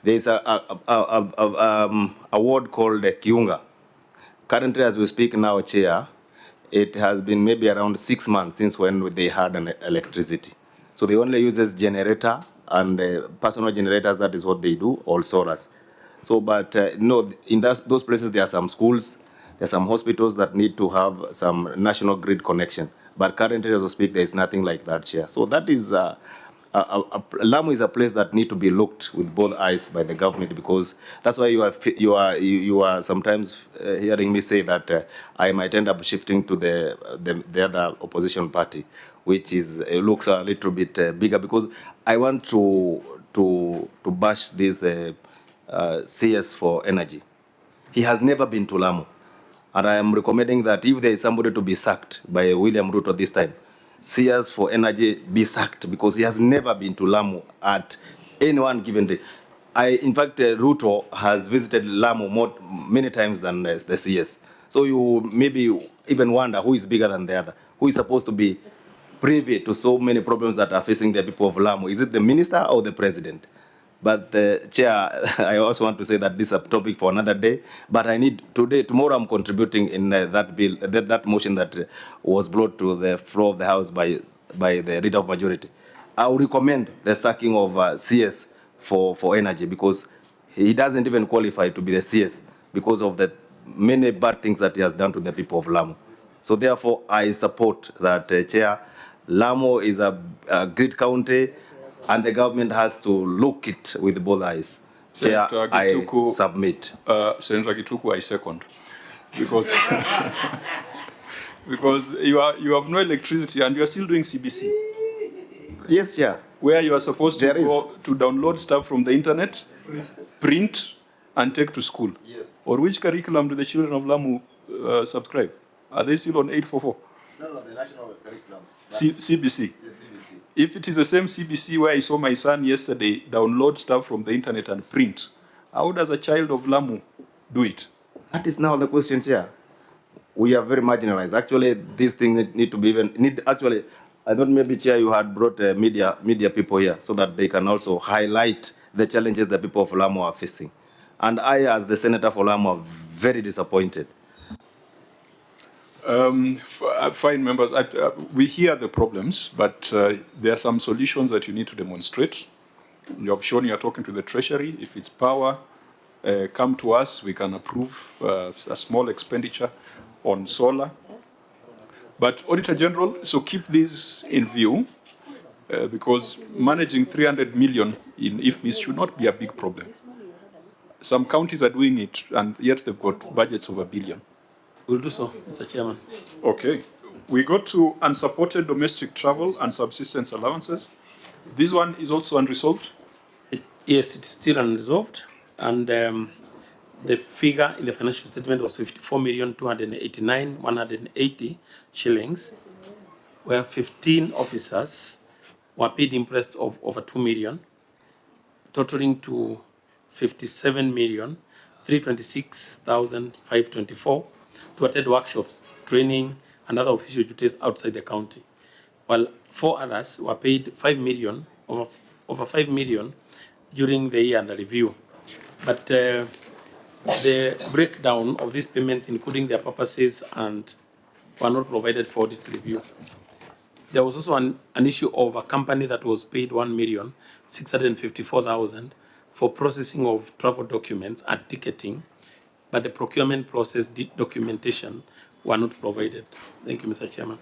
There's a ward called Kiunga. Currently, as we speak now, Chair, it has been maybe around 6 months since when they had an electricity. So they only uses generator and personal generators. That is what they do, all solars. So, but no, in those places there are some schools, there are some hospitals that need to have some national grid connection. But currently, as we speak, there is nothing like that, Chair. So that is. Lamu is a place that need to be looked with both eyes by the government, because that's why you are sometimes hearing me say that I might end up shifting to the other opposition party, which is looks a little bit bigger, because I want to bash this CS for energy. He has never been to Lamu, and I am recommending that if there is somebody to be sacked by William Ruto this time, CS for energy be sacked, because he has never been to Lamu at any one given day. In fact, Ruto has visited Lamu many times than the CS. So you maybe even wonder who is bigger than the other, who is supposed to be privy to so many problems that are facing the people of Lamu. Is it the minister or the president? But Chair, I also want to say that this is a topic for another day. But I need tomorrow I'm contributing in that bill, that motion that was brought to the floor of the House by the Leader of Majority. I will recommend the sacking of CS for energy, because he doesn't even qualify to be the CS because of the many bad things that he has done to the people of Lamu. So therefore, I support that, Chair. Lamu is a great county, and the government has to look it with both eyes. Chair, I submit. Senator Githuku, I second. Because, because you have no electricity and you are still doing CBC. Yes, Chair. Where you are supposed to go to download stuff from the internet, print, and take to school. Yes. Or which curriculum do the children of Lamu subscribe? Are they still on 844? No, the national curriculum. CBC. Yes, CBC. If it is the same CBC where I saw my son yesterday download stuff from the internet and print, how does a child of Lamu do it? That is now the question, Chair. We are very marginalized. Actually, these things need to be actually, I thought maybe, Chair, you had brought media people here so that they can also highlight the challenges that people of Lamu are facing. And I, as the senator for Lamu, are very disappointed. Fine, members. We hear the problems, but there are some solutions that you need to demonstrate. You have shown you are talking to the Treasury. If it's power, come to us. We can approve a small expenditure on solar. But Auditor General, so keep this in view, because managing 300 million in IFMIS should not be a big problem. Some counties are doing it, and yet they've got budgets of $1 billion. We'll do so, Mr. Chairman. Okay. We go to unsupported domestic travel and subsistence allowances. This one is also unresolved? Yes, it's still unresolved. And the figure in the financial statement was 54,289,180 shillings, where 15 officers were paid interest of over 2 million, totaling to 57,326,524 to attend workshops, training, and other official duties outside the county, while 4 others were paid 5 million, over 5 million during the year under review. But the breakdown of these payments, including their purposes, and were not provided for audit review. There was also an issue of a company that was paid 1,654,000 for processing of travel documents and ticketing, but the procurement process documentation were not provided. Thank you, Mr. Chairman.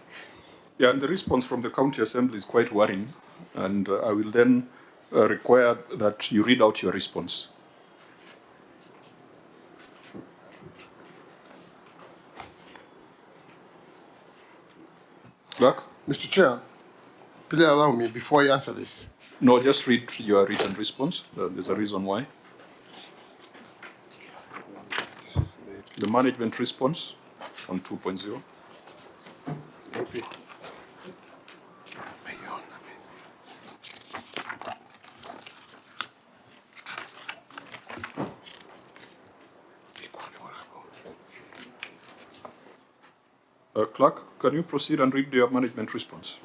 Yeah, and the response from the County Assembly is quite worrying, and I will then require that you read out your response. Clerk? Mr. Chair, please allow me before you answer this. No, just read your written response. There's a reason why. The management response on 2.0. Clerk, can you proceed and read your management response?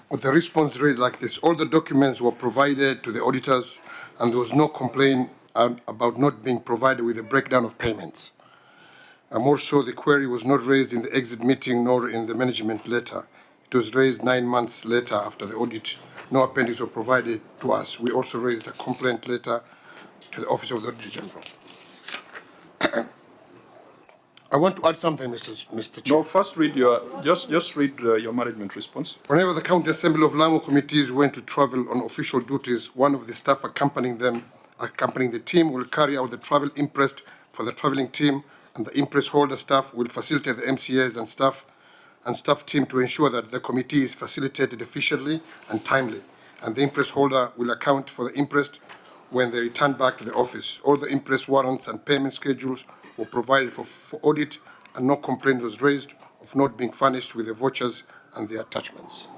With The response read like this: all the documents were provided to the auditors, and there was no complaint about not being provided with a breakdown of payments. More so, the query was not raised in the exit meeting nor in the management letter. It was raised 9 months later after the audit. No appendix were provided to us. We also raised a complaint letter to the Office of the Auditor General. I want to add something, Mr. Chair. No, first read your, just read your management response. Whenever the County Assembly of Lamu committees went to travel on official duties, one of the staff accompanying the team will carry out the travel imprest for the traveling team, and the imprest holder staff will facilitate the MCAs and staff team to ensure that the committee is facilitated efficiently and timely, and the imprest holder will account for the imprest when they return back to the office. All the imprest warrants and payment schedules were provided for audit, and no complaint was raised of not being furnished with the vouchers and the attachments.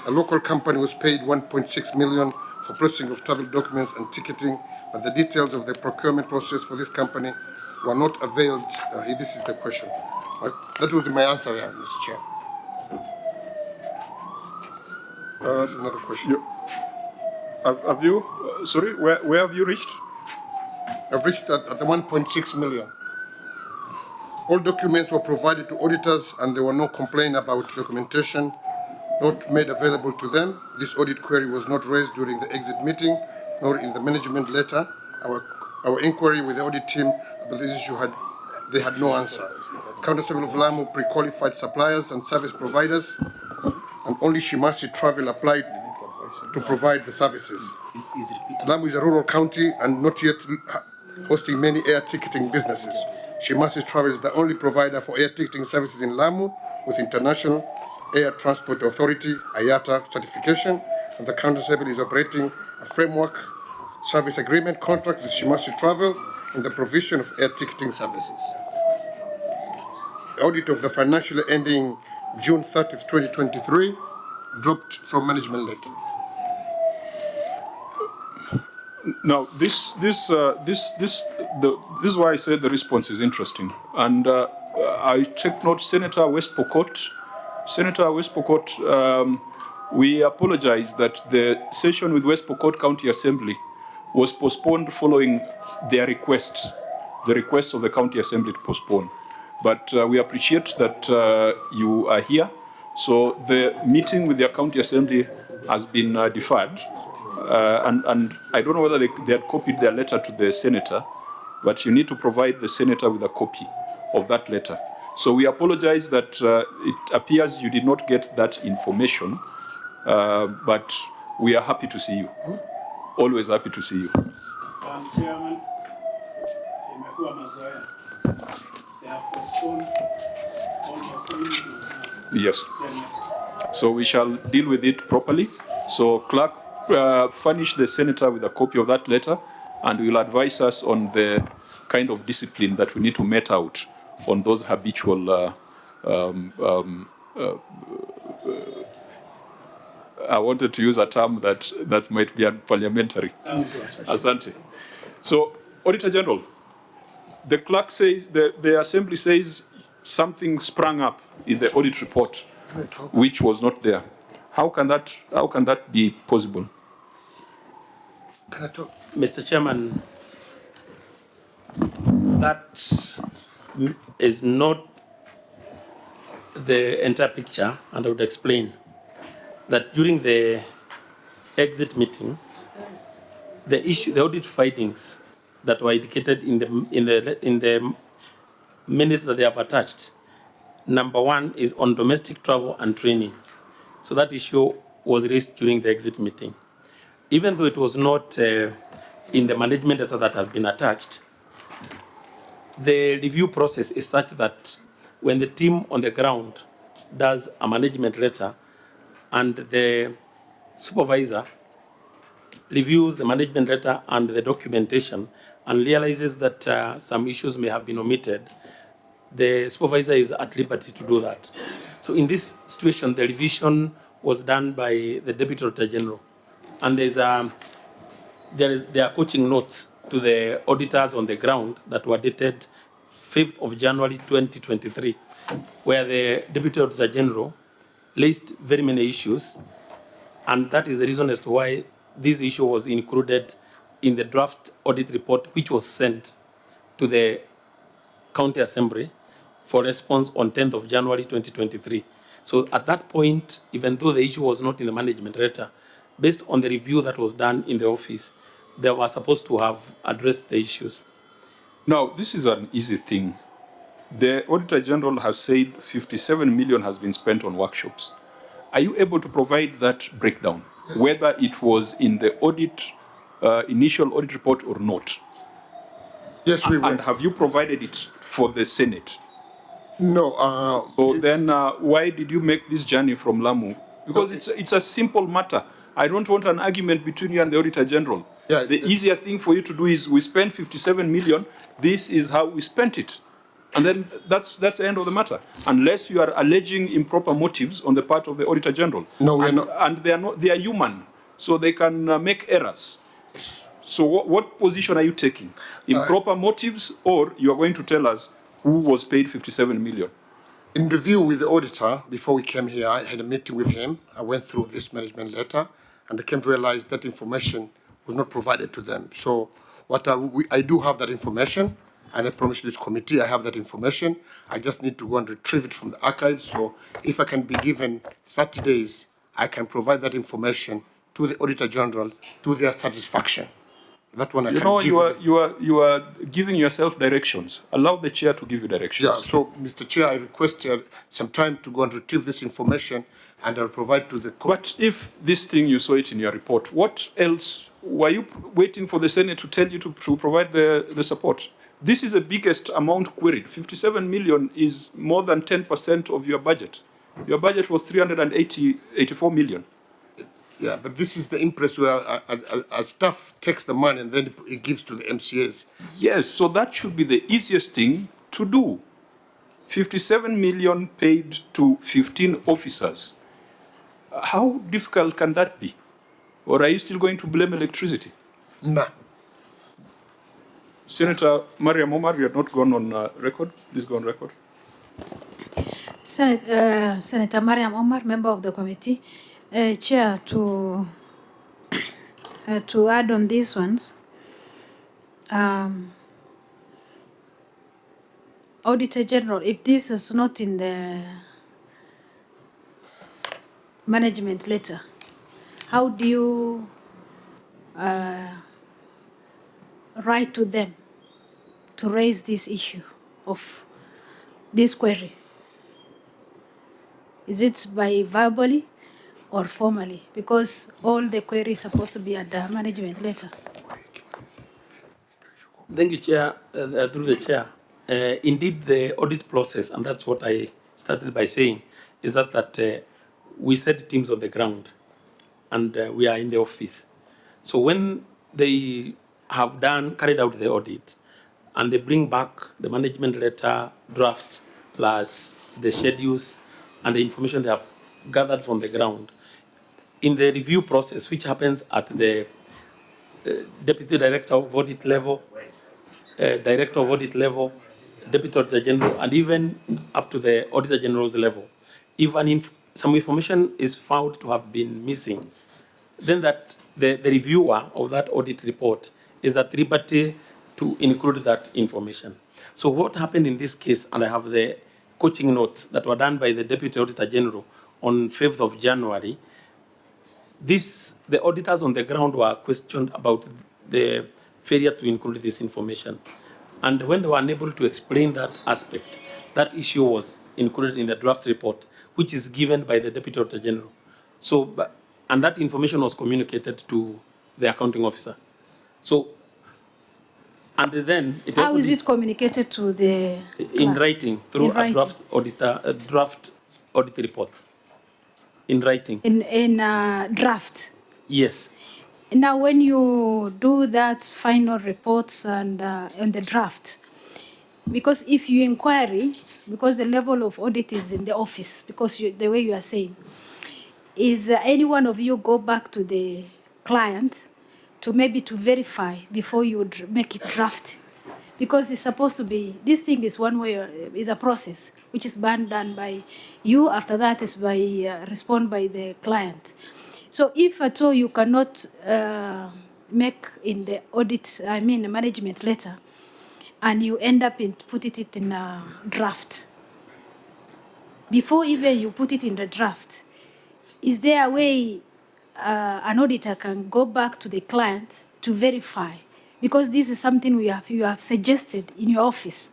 A local company was paid 1.6 million for processing of travel documents and ticketing, but the details of the procurement process for this company were not availed. This is the question. That would be my answer there, Mr. Chair. This is another question. Have you, sorry, where have you reached? I've reached at the 1.6 million. All documents were provided to auditors, and there were no complaints about documentation not made available to them. This audit query was not raised during the exit meeting, nor in the management letter. Our inquiry with the audit team about this issue they had no answer. County Assembly of Lamu pre-qualified suppliers and service providers, and only Shimasi Travel applied to provide the services. Lamu is a rural county and not yet hosting many air ticketing businesses. Shimasi Travel is the only provider for air ticketing services in Lamu with International Air Transport Authority IATA certification, and the County Assembly is operating a framework service agreement contract with Shimasi Travel in the provision of air ticketing services. The audit of the financial year ending June 30th, 2023 dropped from management letter. Now, this is why I said the response is interesting. And I checked note, Senator West Pokot, we apologize that the session with West Pokot County Assembly was postponed following their request, the request of the County Assembly to postpone. But we appreciate that you are here. So the meeting with the County Assembly has been deferred. And I don't know whether they had copied their letter to the Senator, but you need to provide the Senator with a copy of that letter. So we apologize that it appears you did not get that information, but we are happy to see you. Always happy to see you. Chairman, they have postponed all the Yes. So we shall deal with it properly. So clerk, furnish the Senator with a copy of that letter, and will advise us on the kind of discipline that we need to mete out on those habitual I wanted to use a term that might be unparliamentary. Asante. So, Auditor General, the clerk says, the Assembly says something sprang up in the audit report which was not there. How can that be possible? Can I talk? Mr. Chairman, that is not the entire picture, and I would explain that during the exit meeting, the audit findings that were indicated in the minutes that they have attached. Number one is on domestic travel and training. So that issue was raised during the exit meeting. Even though it was not in the management letter that has been attached, the review process is such that when the team on the ground does a management letter and the supervisor reviews the management letter and the documentation and realizes that some issues may have been omitted, the supervisor is at liberty to do that. So in this situation, the revision was done by the Deputy Auditor General. And there are coaching notes to the auditors on the ground that were dated 5th of January 2023, where the Deputy Auditor General raised very many issues, and that is the reason as to why this issue was included in the draft audit report, which was sent to the County Assembly for response on 10th of January 2023. So at that point, even though the issue was not in the management letter, based on the review that was done in the office, they were supposed to have addressed the issues. Now, this is an easy thing. The Auditor General has said 57 million has been spent on workshops. Are you able to provide that breakdown, whether it was in the audit, initial audit report or not? Yes, we will. And have you provided it for the Senate? No. So then why did you make this journey from Lamu? Because it's a simple matter. I don't want an argument between you and the Auditor General. Yeah, the easier thing for you to do is we spent 57 million, this is how we spent it. And then that's the end of the matter. Unless you are alleging improper motives on the part of the Auditor General. No, we are not. And they are human, so they can make errors. So what position are you taking? Improper motives, or you are going to tell us who was paid 57 million? In review with the auditor, before we came here, I had a meeting with him. I went through this management letter, and I came to realize that information was not provided to them. So I do have that information, and I promised this committee I have that information. I just need to go and retrieve it from the archives. So if I can be given 30 days, I can provide that information to the Auditor General to their satisfaction. That one I can give. You are giving yourself directions. Allow the chair to give you directions. Yeah, so Mr. Chair, I request some time to go and retrieve this information, and I'll provide to the court. But if this thing you saw it in your report, what else? Were you waiting for the Senate to tell you to provide the support? This is the biggest amount queried. 57 million is more than 10% of your budget. Your budget was 384 million. Yeah, but this is the impress where a staff takes the money and then it gives to the MCAs. Yes, so that should be the easiest thing to do. 57 million paid to 15 officers. How difficult can that be? Or are you still going to blame electricity? Nah. Senator Mariam Omar, you have not gone on record. Please go on record. Senator Mariam Omar, member of the committee. Chair, to add on these ones, Auditor General, if this is not in the management letter, how do you write to them to raise this issue of this query? Is it by verbally or formally? Because all the queries are supposed to be under management letter. Thank you, Chair. Through the Chair. Indeed, the audit process, and that's what I started by saying, is that we set teams on the ground, and we are in the office. So when they have carried out the audit, and they bring back the management letter draft plus the schedules and the information they have gathered from the ground, in the review process, which happens at the Deputy Director of Audit level, Director of Audit level, Deputy Auditor General, and even up to the Auditor General's level, if some information is found to have been missing, then that the reviewer of that audit report is at liberty to include that information. So what happened in this case, and I have the coaching notes that were done by the Deputy Auditor General on 5th of January, the auditors on the ground were questioned about the failure to include this information. And when they were unable to explain that aspect, that issue was included in the draft report, which is given by the Deputy Auditor General. So, and that information was communicated to the accounting officer. So, and then it also... How is it communicated to the... In writing, through a draft audit report. In writing. In draft? Yes. Now, when you do that final reports and the draft, because if you inquiry, because the level of audit is in the office, because the way you are saying, is any one of you go back to the client to maybe to verify before you make it draft? Because it's supposed to be, this thing is one way, is a process. which is done by you. After that is by respond by the client. So if at all you cannot make in the audit, I mean the management letter, and you end up put it in a draft, before even you put it in the draft, is there a way an auditor can go back to the client to verify? Because this is something you have suggested in your office.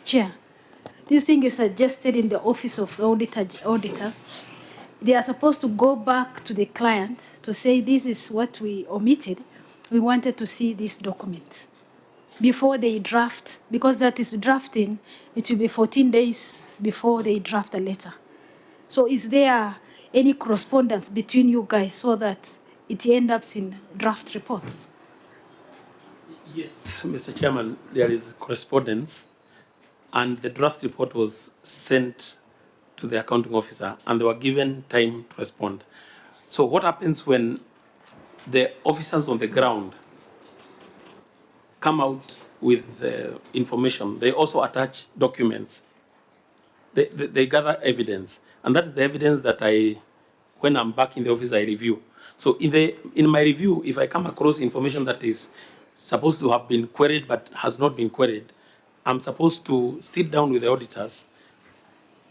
Chair, this thing is suggested in the office of the auditors. They are supposed to go back to the client to say, this is what we omitted. We wanted to see this document before they draft, because that is drafting. It will be 14 days before they draft a letter. So is there any correspondence between you guys so that it ends up in draft reports? Yes, Mr. Chairman, there is correspondence, and the draft report was sent to the accounting officer, and they were given time to respond. So what happens when the officers on the ground come out with information? They also attach documents. They gather evidence, and that is the evidence that when I'm back in the office, I review. So in my review, if I come across information that is supposed to have been queried but has not been queried, I'm supposed to sit down with the auditors,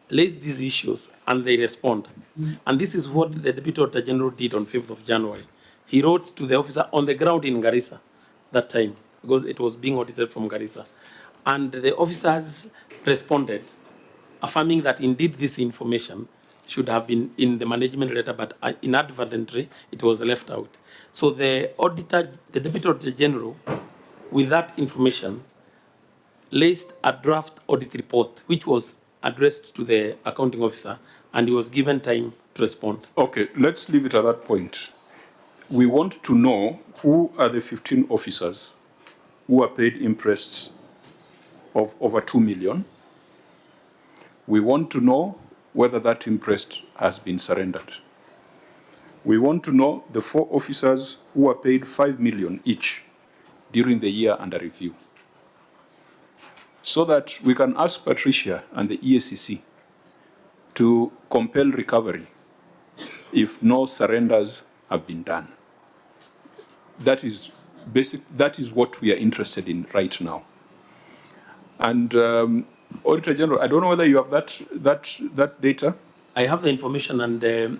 raise these issues, and they respond. And this is what the Deputy Auditor General did on 5th of January. He wrote to the officer on the ground in Garissa that time, because it was being audited from Garissa. And the officers responded, affirming that indeed this information should have been in the management letter, but inadvertently it was left out. So the Deputy Auditor General, with that information, raised a draft audit report, which was addressed to the accounting officer, and he was given time to respond. Okay, let's leave it at that point. We want to know who are the 15 officers who are paid interest of over 2 million. We want to know whether that interest has been surrendered. We want to know the 4 officers who are paid 5 million each during the year under review, so that we can ask Patricia and the EACC to compel recovery if no surrenders have been done. That is basic. That is what we are interested in right now. And Auditor General, I don't know whether you have that data. I have the information, and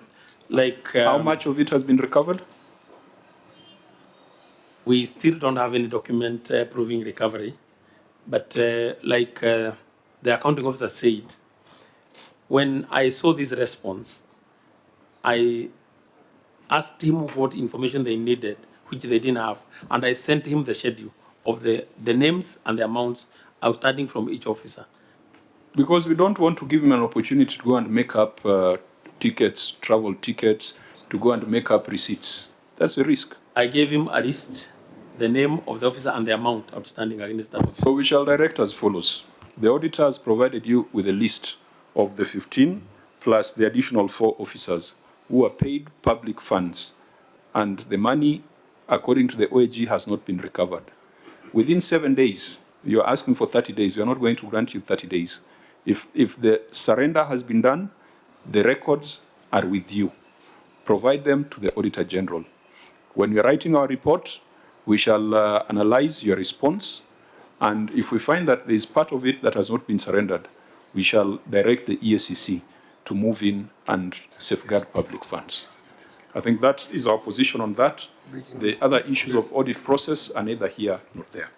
how much of it has been recovered? We still don't have any document proving recovery, but the accounting officer said, when I saw this response, I asked him what information they needed, which they didn't have, and I sent him the schedule of the names and the amounts outstanding from each officer. Because we don't want to give him an opportunity to go and make up tickets, travel tickets, to go and make up receipts. That's a risk. I gave him a list, the name of the officer and the amount outstanding against that officer. So we shall direct as follows. The auditor has provided you with a list of the 15 plus the additional 4 officers who are paid public funds, and the money, according to the OAG, has not been recovered. Within 7 days, you're asking for 30 days. We are not going to grant you 30 days. If the surrender has been done, the records are with you. Provide them to the Auditor General. When we are writing our report, we shall analyze your response, and if we find that there is part of it that has not been surrendered, we shall direct the EACC to move in and safeguard public funds. I think that is our position on that. The other issues of audit process are neither here nor there.